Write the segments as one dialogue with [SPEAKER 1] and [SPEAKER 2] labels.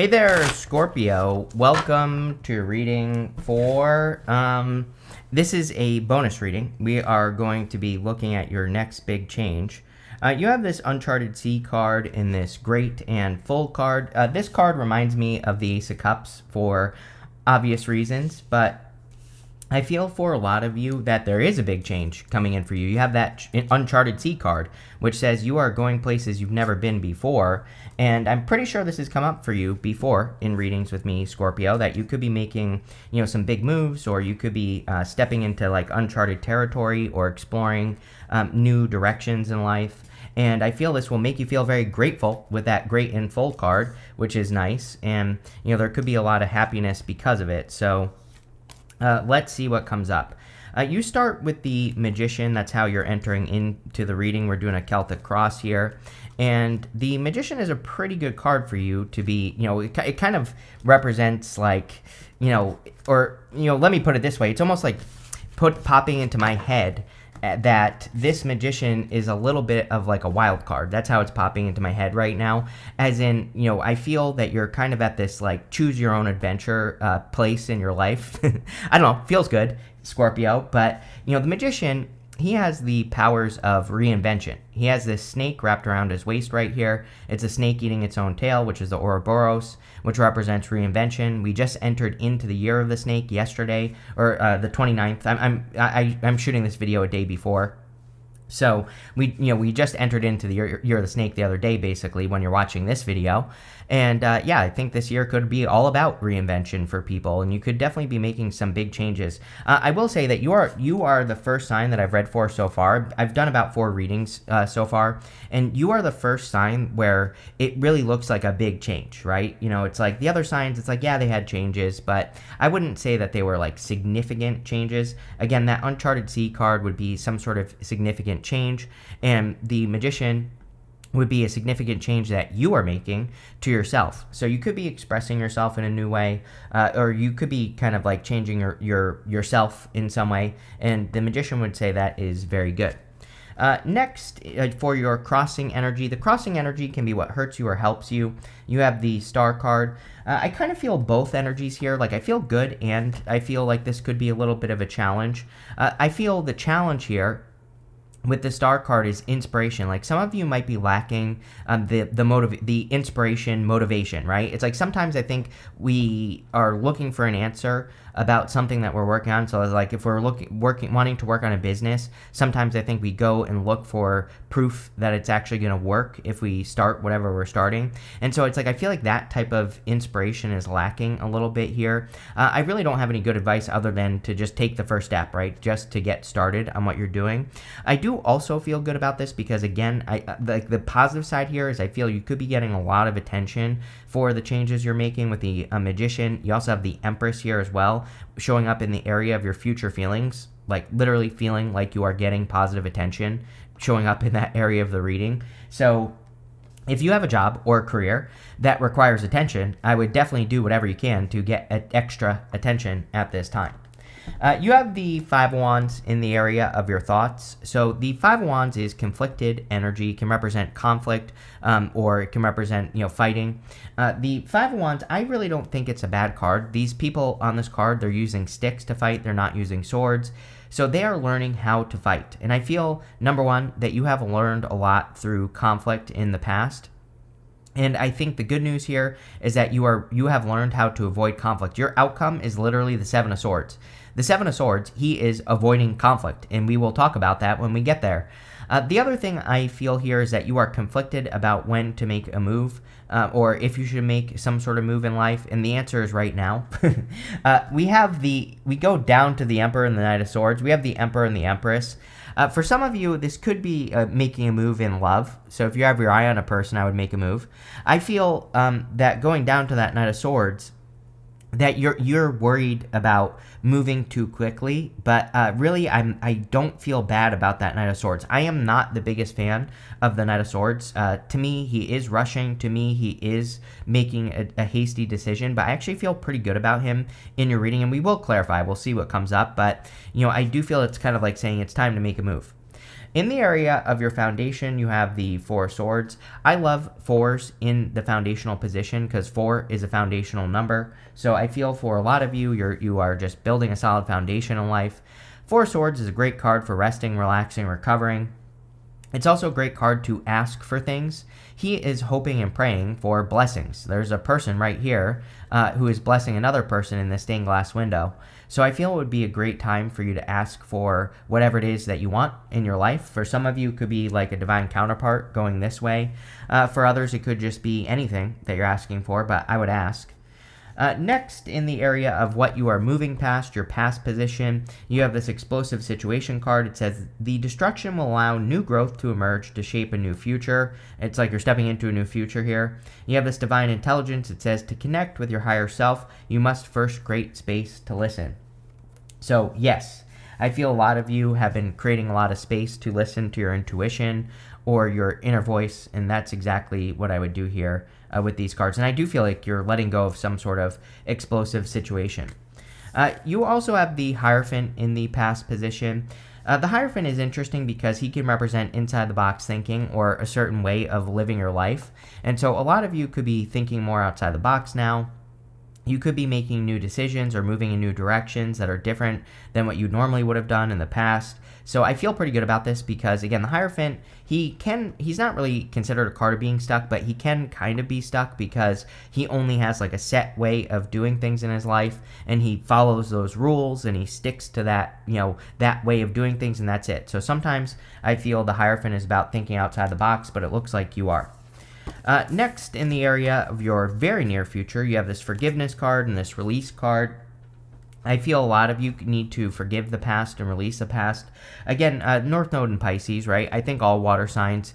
[SPEAKER 1] Hey there, Scorpio. Welcome to your reading for. This is a bonus reading. We are going to be looking at your next big change. You have this Uncharted Sea card in this Great and Full card. This card reminds me of the Ace of Cups for obvious reasons, but I feel for a lot of you that there is a big change coming in for you. You have that Uncharted Sea card, which says you are going places you've never been before. And I'm pretty sure this has come up for you before in readings with me, Scorpio, that you could be making, some big moves, or you could be stepping into like uncharted territory or exploring new directions in life. And I feel this will make you feel very grateful with that Great and Full card, which is nice. And, there could be a lot of happiness because of it. So let's see what comes up. You start with the Magician. That's how you're entering into the reading. We're doing a Celtic cross here. And the Magician is a pretty good card for you to be, it kind of represents like, let me put it this way. It's almost like popping into my head that this Magician is a little bit of like a wild card. That's how it's popping into my head right now. As in, I feel that you're kind of at this like choose your own adventure place in your life. I don't know, feels good, Scorpio. But, the Magician, he has the powers of reinvention. He has this snake wrapped around his waist right here. It's a snake eating its own tail, which is the Ouroboros, which represents reinvention. We just entered into the year of the snake yesterday, or the 29th. I'm shooting this video a day before. So we just entered into the year of the snake the other day, basically, when you're watching this video. And I think this year could be all about reinvention for people, and you could definitely be making some big changes. I will say that you are the first sign that I've read for so far. I've done about 4 readings so far, and you are the first sign where it really looks like a big change, right? It's like the other signs, it's like, yeah, they had changes, but I wouldn't say that they were like significant changes. Again, that Uncharted Sea card would be some sort of significant change, and the Magician would be a significant change that you are making to yourself. So you could be expressing yourself in a new way, or you could be kind of like changing yourself in some way, and the Magician would say that is very good. Next, for your crossing energy, the crossing energy can be what hurts you or helps you. You have the Star card. I kind of feel both energies here. Like, I feel good, and I feel like this could be a little bit of a challenge. I feel the challenge here with the Star card is inspiration. Like, some of you might be lacking the inspiration, motivation, right? It's like sometimes I think we are looking for an answer about something that we're working on. So like if we're wanting to work on a business, sometimes I think we go and look for proof that it's actually going to work if we start whatever we're starting. And so it's like I feel like that type of inspiration is lacking a little bit here. I really don't have any good advice other than to just take the first step, right? Just to get started on what you're doing. I do also feel good about this because, again, the positive side here is I feel you could be getting a lot of attention for the changes you're making with the Magician. You also have the Empress here as well, showing up in the area of your future feelings, like literally feeling like you are getting positive attention, showing up in that area of the reading. So if you have a job or a career that requires attention, I would definitely do whatever you can to get extra attention at this time. You have the 5 of Wands in the area of your thoughts. So the 5 of Wands is conflicted energy, can represent conflict, or it can represent, fighting. The 5 of Wands, I really don't think it's a bad card. These people on this card, they're using sticks to fight. They're not using swords. So they are learning how to fight. And I feel, number one, that you have learned a lot through conflict in the past. And I think the good news here is that you have learned how to avoid conflict. Your outcome is literally the 7 of Swords. The 7 of Swords, he is avoiding conflict, and we will talk about that when we get there. The other thing I feel here is that you are conflicted about when to make a move, or if you should make some sort of move in life, and the answer is right now. We go down to the Emperor and the Knight of Swords. We have the Emperor and the Empress. For some of you, this could be making a move in love. So if you have your eye on a person, I would make a move. I feel that going down to that Knight of Swords, that you're worried about moving too quickly, but really I don't feel bad about that Knight of Swords. I am not the biggest fan of the Knight of Swords. To me, he is rushing. To me, he is making a hasty decision, but I actually feel pretty good about him in your reading, and we will clarify. We'll see what comes up, but I do feel it's kind of like saying it's time to make a move. In the area of your foundation, you have the Four of Swords. I love fours in the foundational position because 4 is a foundational number. So I feel for a lot of you, you are just building a solid foundation in life. Four of Swords is a great card for resting, relaxing, recovering. It's also a great card to ask for things. He is hoping and praying for blessings. There's a person right here who is blessing another person in this stained glass window. So I feel it would be a great time for you to ask for whatever it is that you want in your life. For some of you, it could be like a divine counterpart going this way. For others, it could just be anything that you're asking for, but I would ask. Next, in the area of what you are moving past, your past position, you have this explosive situation card. It says, the destruction will allow new growth to emerge to shape a new future. It's like you're stepping into a new future here. You have this divine intelligence. It says, to connect with your higher self, you must first create space to listen. So, yes, I feel a lot of you have been creating a lot of space to listen to your intuition or your inner voice, and that's exactly what I would do here with these cards. And I do feel like you're letting go of some sort of explosive situation. You also have the Hierophant in the past position. The Hierophant is interesting because he can represent inside-the-box thinking or a certain way of living your life. And so a lot of you could be thinking more outside the box now. You could be making new decisions or moving in new directions that are different than what you normally would have done in the past. So I feel pretty good about this because, again, the Hierophant, he's not really considered a card of being stuck, but he can kind of be stuck because he only has like a set way of doing things in his life, and he follows those rules and he sticks to that, that way of doing things, and that's it. So sometimes I feel the Hierophant is about thinking outside the box, but it looks like you are. Next, in the area of your very near future, you have this forgiveness card and this release card. I feel a lot of you need to forgive the past and release the past. Again, North Node in Pisces, right? I think all water signs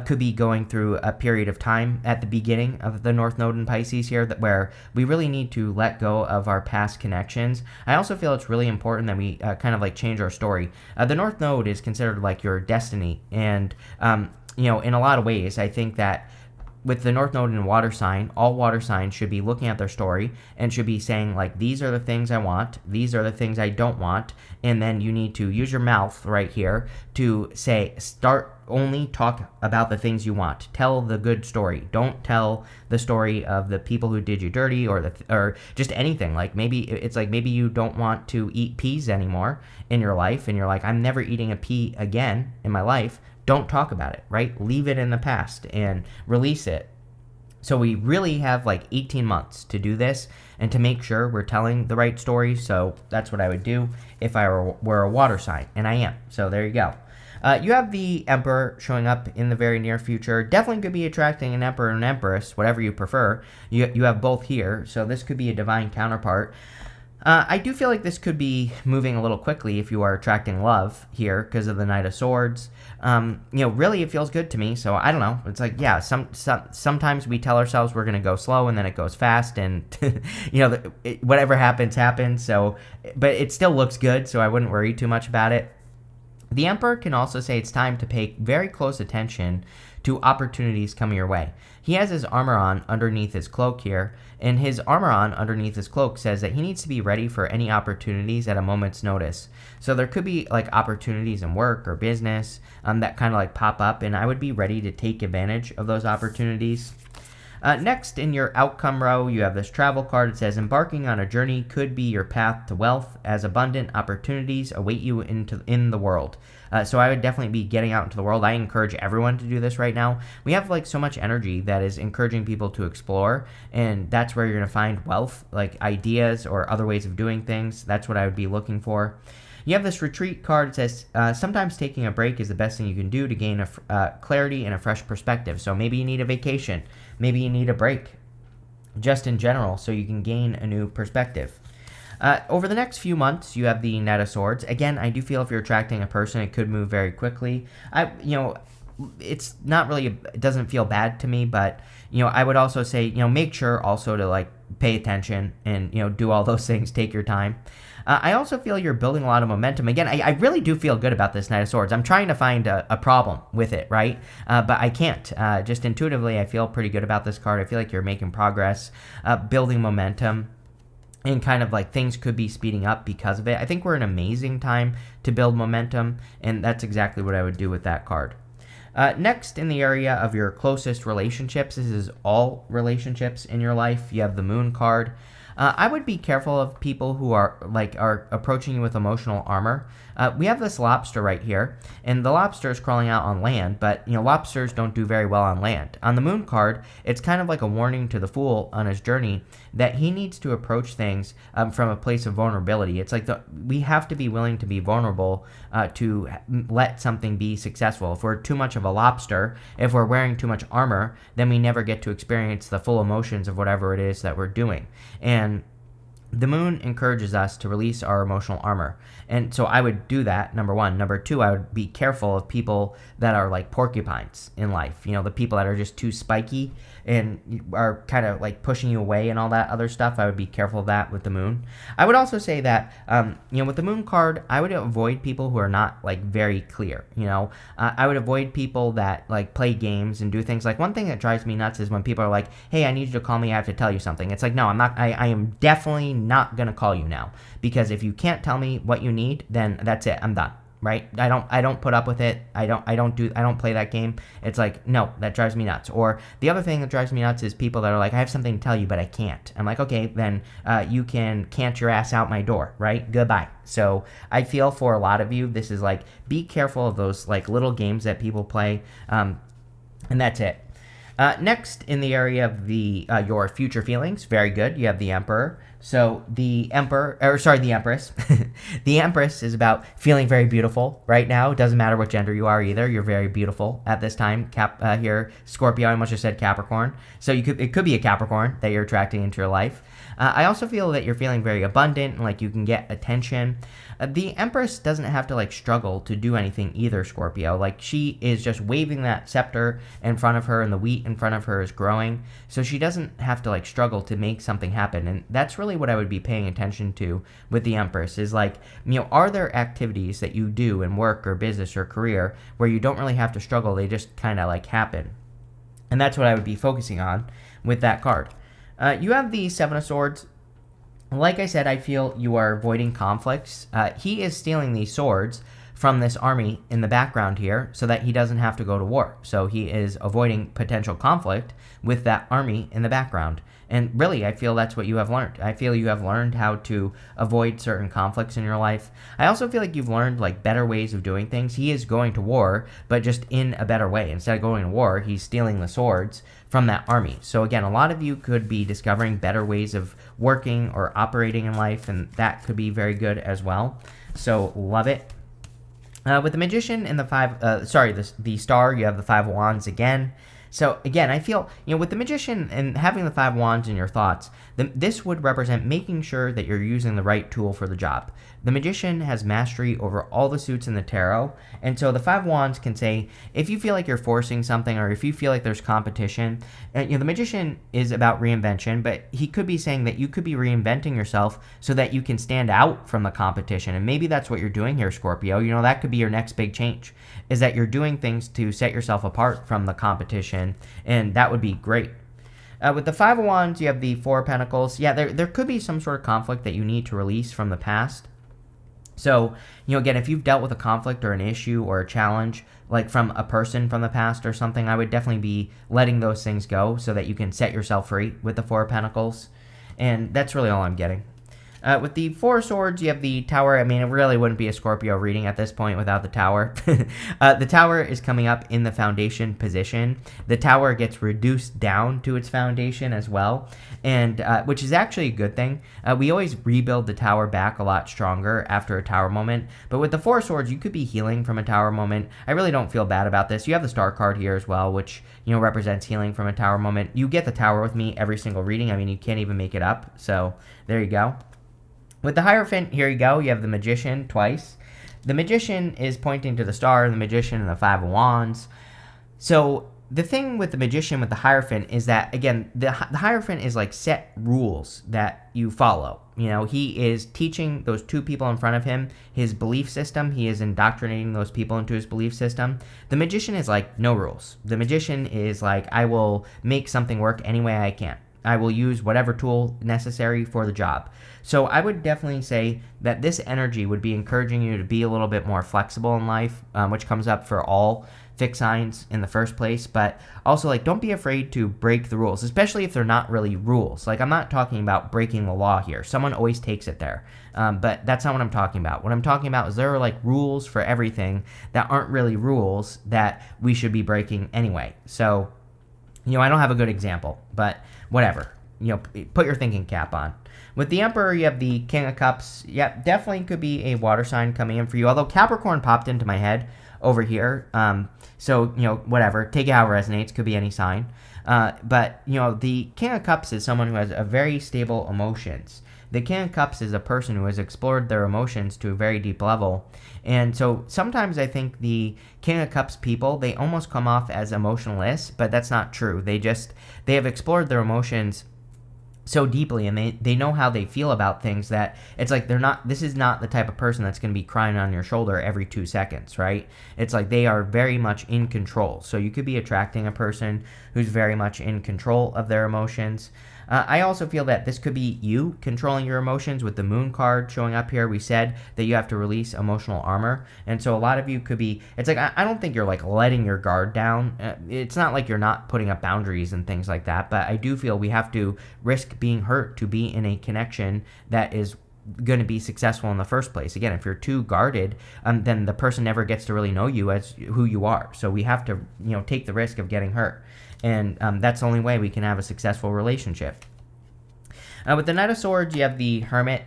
[SPEAKER 1] could be going through a period of time at the beginning of the North Node in Pisces here where we really need to let go of our past connections. I also feel it's really important that we kind of like change our story. The North Node is considered like your destiny. And, in a lot of ways, I think that with the North Node in water sign, all water signs should be looking at their story and should be saying, like, these are the things I want, these are the things I don't want, and then you need to use your mouth right here to say, only talk about the things you want. Tell the good story. Don't tell the story of the people who did you dirty or just anything. Like maybe you don't want to eat peas anymore in your life, and you're like, I'm never eating a pea again in my life. Don't talk about it, right? Leave it in the past and release it. So we really have like 18 months to do this and to make sure we're telling the right story. So that's what I would do if I were a water sign, and I am. So there you go. You have the Emperor showing up in the very near future. Definitely could be attracting an Emperor and an Empress, whatever you prefer. You have both here, so this could be a divine counterpart. I do feel like this could be moving a little quickly if you are attracting love here because of the Knight of Swords. Really it feels good to me, so I don't know. It's like, yeah, sometimes we tell ourselves we're going to go slow and then it goes fast and, whatever happens. So, but it still looks good, so I wouldn't worry too much about it. The Emperor can also say it's time to pay very close attention to opportunities coming your way. He has his armor on underneath his cloak here, and his armor on underneath his cloak says that he needs to be ready for any opportunities at a moment's notice. So there could be like opportunities in work or business that kind of like pop up, and I would be ready to take advantage of those opportunities. Next, in your outcome row, you have this travel card. It says, embarking on a journey could be your path to wealth, as abundant opportunities await you in the world. So I would definitely be getting out into the world. I encourage everyone to do this right now. We have like so much energy that is encouraging people to explore, and that's where you're going to find wealth, like ideas or other ways of doing things. That's what I would be looking for. You have this retreat card. It says, sometimes taking a break is the best thing you can do to gain clarity and a fresh perspective. So maybe you need a vacation. Maybe you need a break just in general so you can gain a new perspective. Over the next few months, you have the Knight of Swords. Again, I do feel if you're attracting a person, it could move very quickly. It's not really, it doesn't feel bad to me, but, I would also say, make sure also to like pay attention and, do all those things, take your time. I also feel you're building a lot of momentum. Again, I really do feel good about this Knight of Swords. I'm trying to find a problem with it, right? But I can't. Just intuitively, I feel pretty good about this card. I feel like you're making progress, building momentum. and kind of like things could be speeding up because of it. I think we're an amazing time to build momentum, and that's exactly what I would do with that card. Next, in the area of your closest relationships, this is all relationships in your life. You have the Moon card. I would be careful of people who are approaching you with emotional armor. We have this lobster right here, and the lobster is crawling out on land, but lobsters don't do very well on land. On the Moon card, it's kind of like a warning to the fool on his journey that he needs to approach things from a place of vulnerability. It's like we have to be willing to be vulnerable to let something be successful. If we're too much of a lobster, if we're wearing too much armor, then we never get to experience the full emotions of whatever it is that we're doing. And the Moon encourages us to release our emotional armor. And so I would do that, number one. Number two, I would be careful of people that are like porcupines in life. The people that are just too spiky and are kind of like pushing you away and all that other stuff. I would be careful of that with the Moon. I would also say that, with the Moon card, I would avoid people who are not like very clear. I would avoid people that like play games and do things. Like one thing that drives me nuts is when people are like, hey, I need you to call me. I have to tell you something. It's like, no, I'm not. I am definitely not going to call you now, because if you can't tell me what you need, then that's it. I'm done. Right? I don't put up with it. I don't play that game. It's like, no, that drives me nuts. Or the other thing that drives me nuts is people that are like, I have something to tell you, but I can't. I'm like, okay, then you can cant your ass out my door, right? Goodbye. So I feel for a lot of you, this is like, be careful of those like little games that people play. And that's it. Next, in the area of your future feelings, very good. You have the Emperor. So the Empress. The Empress is about feeling very beautiful right now. It doesn't matter what gender you are either. You're very beautiful at this time. Here, Scorpio. I almost just said Capricorn. So it could be a Capricorn that you're attracting into your life. I also feel that you're feeling very abundant and like you can get attention. The Empress doesn't have to like struggle to do anything either, Scorpio. Like she is just waving that scepter in front of her and the wheat in front of her is growing. So she doesn't have to like struggle to make something happen. And that's really what I would be paying attention to with the Empress is like, are there activities that you do in work or business or career where you don't really have to struggle? They just kind of like happen. And that's what I would be focusing on with that card. You have the Seven of Swords. Like I said, I feel you are avoiding conflicts. He is stealing these swords from this army in the background here so that he doesn't have to go to war. So he is avoiding potential conflict with that army in the background. And really, I feel that's what you have learned. I feel you have learned how to avoid certain conflicts in your life. I also feel like you've learned like better ways of doing things. He is going to war, but just in a better way. Instead of going to war, he's stealing the swords from that army. So again, a lot of you could be discovering better ways of working or operating in life, and that could be very good as well. So love it. With the Magician and the Star, you have the Five of Wands again. So again, I feel, with the Magician and having the Five of Wands in your thoughts, this would represent making sure that you're using the right tool for the job. The Magician has mastery over all the suits in the tarot, and so the Five of Wands can say, if you feel like you're forcing something or if you feel like there's competition, the Magician is about reinvention, but he could be saying that you could be reinventing yourself so that you can stand out from the competition, and maybe that's what you're doing here, Scorpio. That could be your next big change, is that you're doing things to set yourself apart from the competition, and that would be great. With the Five of Wands, you have the Four of Pentacles. Yeah, there could be some sort of conflict that you need to release from the past. So, again, if you've dealt with a conflict or an issue or a challenge, like from a person from the past or something, I would definitely be letting those things go so that you can set yourself free with the Four of Pentacles. And that's really all I'm getting. With the Four of Swords, you have the Tower. I mean, it really wouldn't be a Scorpio reading at this point without the Tower. The Tower is coming up in the foundation position. The Tower gets reduced down to its foundation as well, and which is actually a good thing. We always rebuild the Tower back a lot stronger after a Tower moment, but with the Four of Swords, you could be healing from a Tower moment. I really don't feel bad about this. You have the Star card here as well, which represents healing from a Tower moment. You get the Tower with me every single reading. I mean, you can't even make it up, so there you go. With the Hierophant, here you go. You have the Magician twice. The Magician is pointing to the Star, the Magician, and the Five of Wands. So the thing with the Magician, with the Hierophant, is that, again, the Hierophant is like set rules that you follow. He is teaching those two people in front of him his belief system. He is indoctrinating those people into his belief system. The Magician is like, no rules. The Magician is like, I will make something work any way I can. I will use whatever tool necessary for the job. So I would definitely say that this energy would be encouraging you to be a little bit more flexible in life, which comes up for all fixed signs in the first place. But also, like, don't be afraid to break the rules, especially if they're not really rules. Like, I'm not talking about breaking the law here. Someone always takes it there. But that's not what I'm talking about. What I'm talking about is there are like rules for everything that aren't really rules that we should be breaking anyway. So, I don't have a good example, but whatever. Put your thinking cap on. With the Emperor, you have the King of Cups. Yeah, definitely could be a water sign coming in for you. Although Capricorn popped into my head over here. So, whatever. Take it how it resonates. Could be any sign. But, the King of Cups is someone who has a very stable emotions. The King of Cups is a person who has explored their emotions to a very deep level. And so sometimes I think the King of Cups people, they almost come off as emotionless, but that's not true. They have explored their emotions so deeply, and they know how they feel about things, that it's like this is not the type of person that's going to be crying on your shoulder every 2 seconds, right? It's like they are very much in control. So you could be attracting a person who's very much in control of their emotions. I also feel that this could be you controlling your emotions. With the Moon card showing up here, we said that you have to release emotional armor. And so a lot of you could be, it's like, I don't think you're like letting your guard down. It's not like you're not putting up boundaries and things like that. But I do feel we have to risk being hurt to be in a connection that is going to be successful in the first place. Again, if you're too guarded, then the person never gets to really know you as who you are. So we have to, take the risk of getting hurt. And that's the only way we can have a successful relationship. With the Knight of Swords, you have the Hermit.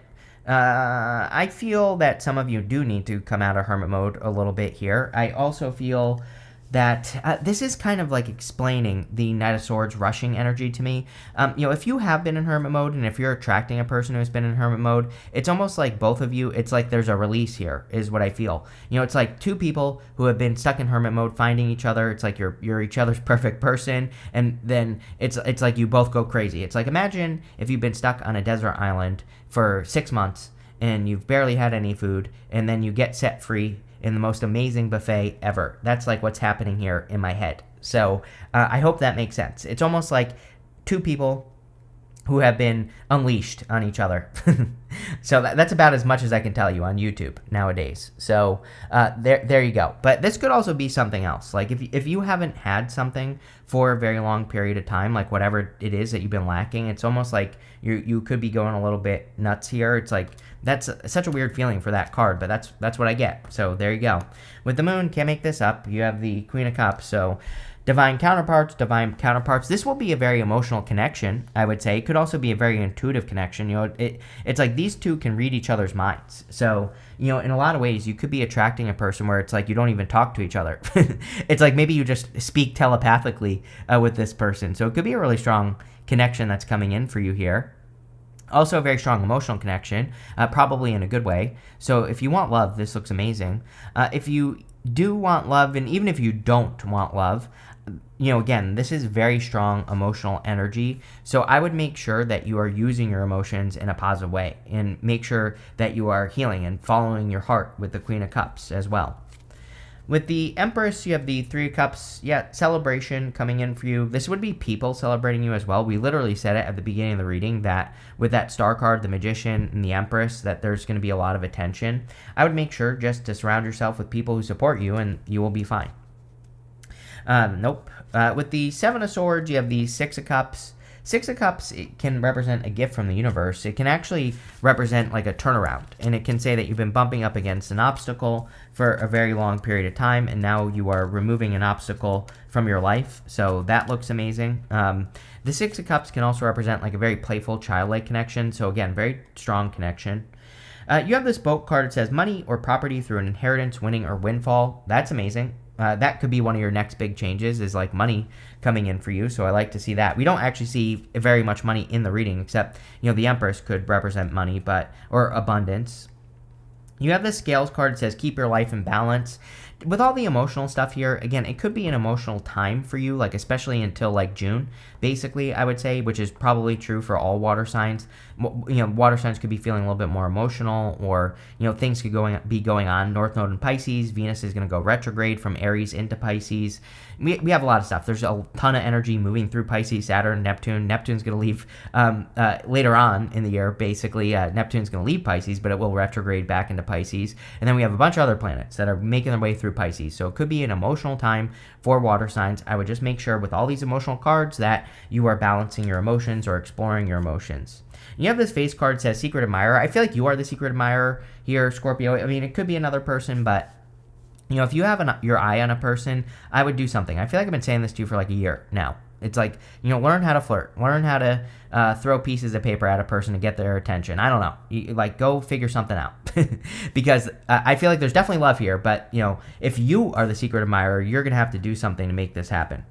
[SPEAKER 1] I feel that some of you do need to come out of Hermit mode a little bit here. I also feel that this is kind of like explaining the Knight of Swords rushing energy to me. If you have been in Hermit mode, and if you're attracting a person who's been in Hermit mode, it's almost like both of you, it's like there's a release here, is what I feel. It's like two people who have been stuck in Hermit mode finding each other. It's like you're each other's perfect person, and then it's like you both go crazy. It's like, imagine if you've been stuck on a desert island for 6 months, and you've barely had any food, and then you get set free in the most amazing buffet ever. That's like what's happening here in my head. So I hope that makes sense. It's almost like two people who have been unleashed on each other. So that's about as much as I can tell you on YouTube nowadays. So there you go. But this could also be something else. Like if you haven't had something for a very long period of time, like whatever it is that you've been lacking, it's almost like you could be going a little bit nuts here. It's like, that's such a weird feeling for that card, but that's what I get. So there you go. With the Moon, can't make this up. You have the Queen of Cups. So divine counterparts. This will be a very emotional connection, I would say. It could also be a very intuitive connection. It's like these two can read each other's minds. So, in a lot of ways, you could be attracting a person where it's like you don't even talk to each other. It's like maybe you just speak telepathically with this person. So it could be a really strong connection that's coming in for you here. Also a very strong emotional connection, probably in a good way. So if you want love, this looks amazing. If you do want love, and even if you don't want love, again, this is very strong emotional energy. So I would make sure that you are using your emotions in a positive way, and make sure that you are healing and following your heart with the Queen of Cups as well. With the Empress, you have the Three of Cups. Yeah, celebration coming in for you. This would be people celebrating you as well. We literally said it at the beginning of the reading that with that Star card, the Magician, and the Empress, that there's going to be a lot of attention. I would make sure just to surround yourself with people who support you, and you will be fine. Nope. With the Seven of Swords, you have the Six of Cups. Six of Cups, it can represent a gift from the universe. It can actually represent like a turnaround, and it can say that you've been bumping up against an obstacle for a very long period of time, and now you are removing an obstacle from your life. So that looks amazing. The Six of Cups can also represent like a very playful, childlike connection. So again, very strong connection. You have this Boat card. It says money or property through an inheritance, winning, or windfall. That's amazing. That could be one of your next big changes, is like money coming in for you. So I like to see that. We don't actually see very much money in the reading, except, the Empress could represent money, or abundance. You have the Scales card. It says keep your life in balance. with all the emotional stuff here, again, it could be an emotional time for you, like especially until like June, basically, I would say, which is probably true for all water signs. Water signs could be feeling a little bit more emotional, or things could be going on. North Node in Pisces, Venus is going to go retrograde from Aries into Pisces. We have a lot of stuff. There's a ton of energy moving through Pisces, Saturn, Neptune. Neptune's going to leave later on in the year, basically. Neptune's going to leave Pisces, but it will retrograde back into Pisces. And then we have a bunch of other planets that are making their way through Pisces. So it could be an emotional time for water signs. I would just make sure with all these emotional cards that you are balancing your emotions or exploring your emotions. You have this face card that says secret admirer. I feel like you are the secret admirer here, Scorpio. I mean, it could be another person, but if you have your eye on a person, I would do something. I feel like I've been saying this to you for like a year now. It's like, learn how to flirt. Learn how to throw pieces of paper at a person to get their attention. I don't know. Go figure something out. Because I feel like there's definitely love here. But, if you are the secret admirer, you're going to have to do something to make this happen.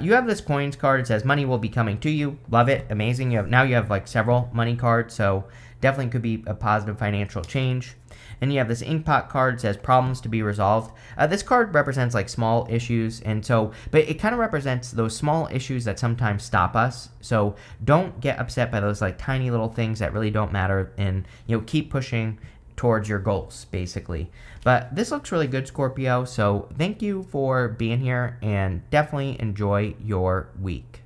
[SPEAKER 1] You have this coins card. It says money will be coming to you. Love it. Amazing. Now you have like several money cards. So definitely could be a positive financial change. And you have this inkpot card that says problems to be resolved. This card represents like small issues, but it kind of represents those small issues that sometimes stop us. So don't get upset by those like tiny little things that really don't matter, and keep pushing towards your goals, basically. But this looks really good, Scorpio. So thank you for being here, and definitely enjoy your week.